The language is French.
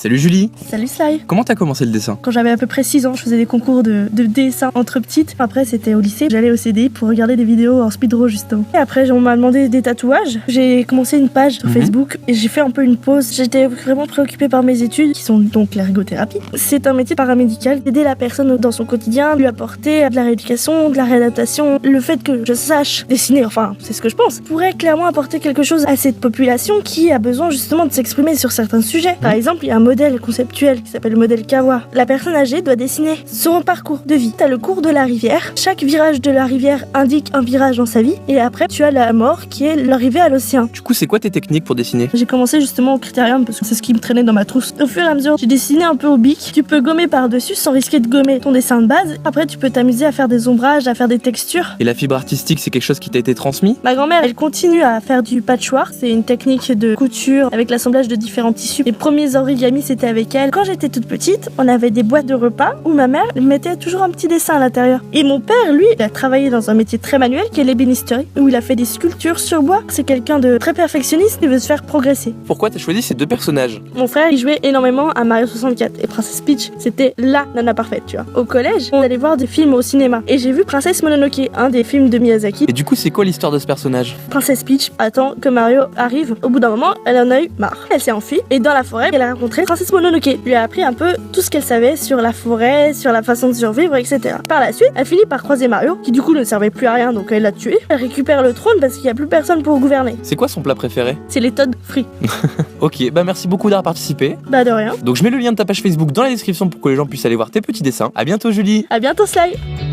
Salut Julie. Salut Sly. Comment t'as commencé le dessin? Quand j'avais à peu près 6 ans, je faisais des concours de dessin entre petites. Après, c'était au lycée. J'allais au CDI pour regarder des vidéos en speedro justement. Et après, on m'a demandé des tatouages. J'ai commencé une page sur Facebook et j'ai fait un peu une pause. J'étais vraiment préoccupée par mes études, qui sont donc l'ergothérapie. C'est un métier paramédical, d'aider la personne dans son quotidien, lui apporter de la rééducation, de la réadaptation. Le fait que je sache dessiner, enfin, c'est ce que je pense, pourrait clairement apporter quelque chose à cette population qui a besoin justement de s'exprimer sur certains sujets. Par exemple, il y a un modèle conceptuel qui s'appelle le modèle Kawa. La personne âgée doit dessiner son parcours de vie. T'as le cours de la rivière. Chaque virage de la rivière indique un virage dans sa vie. Et après, tu as la mort qui est l'arrivée à l'océan. Du coup, c'est quoi tes techniques pour dessiner? J'ai commencé justement au critérium parce que c'est ce qui me traînait dans ma trousse. Au fur et à mesure, j'ai dessiné un peu au bic. Tu peux gommer par-dessus sans risquer de gommer ton dessin de base. Après, tu peux t'amuser à faire des ombrages, à faire des textures. Et la fibre artistique, c'est quelque chose qui t'a été transmis? Ma grand-mère, elle continue à faire du patchwork. C'est une technique de couture avec l'assemblage de différents tissus. Les premiers origamis, c'était avec elle. Quand j'étais toute petite, on avait des boîtes de repas où ma mère mettait toujours un petit dessin à l'intérieur. Et mon père, lui, il a travaillé dans un métier très manuel qui est l'ébénisterie, où il a fait des sculptures sur bois. C'est quelqu'un de très perfectionniste qui veut se faire progresser. Pourquoi t'as choisi ces deux personnages? Mon frère, il jouait énormément à Mario 64 et Princess Peach, c'était la nana parfaite, tu vois. Au collège, on allait voir des films au cinéma et j'ai vu Princesse Mononoke, un des films de Miyazaki. Et du coup, c'est quoi l'histoire de ce personnage? Princess Peach attend que Mario arrive. Au bout d'un moment, elle en a eu marre. Elle s'est enfuie et dans la forêt, elle a rencontré Princesse Mononoke. Lui a appris un peu tout ce qu'elle savait sur la forêt, sur la façon de survivre, etc. Par la suite, elle finit par croiser Mario, qui du coup ne servait plus à rien, donc elle l'a tué. Elle récupère le trône parce qu'il n'y a plus personne pour gouverner. C'est quoi son plat préféré? C'est les Todd frits. Ok, bah merci beaucoup d'avoir participé. Bah de rien. Donc je mets le lien de ta page Facebook dans la description pour que les gens puissent aller voir tes petits dessins. À bientôt Julie. À bientôt Sly.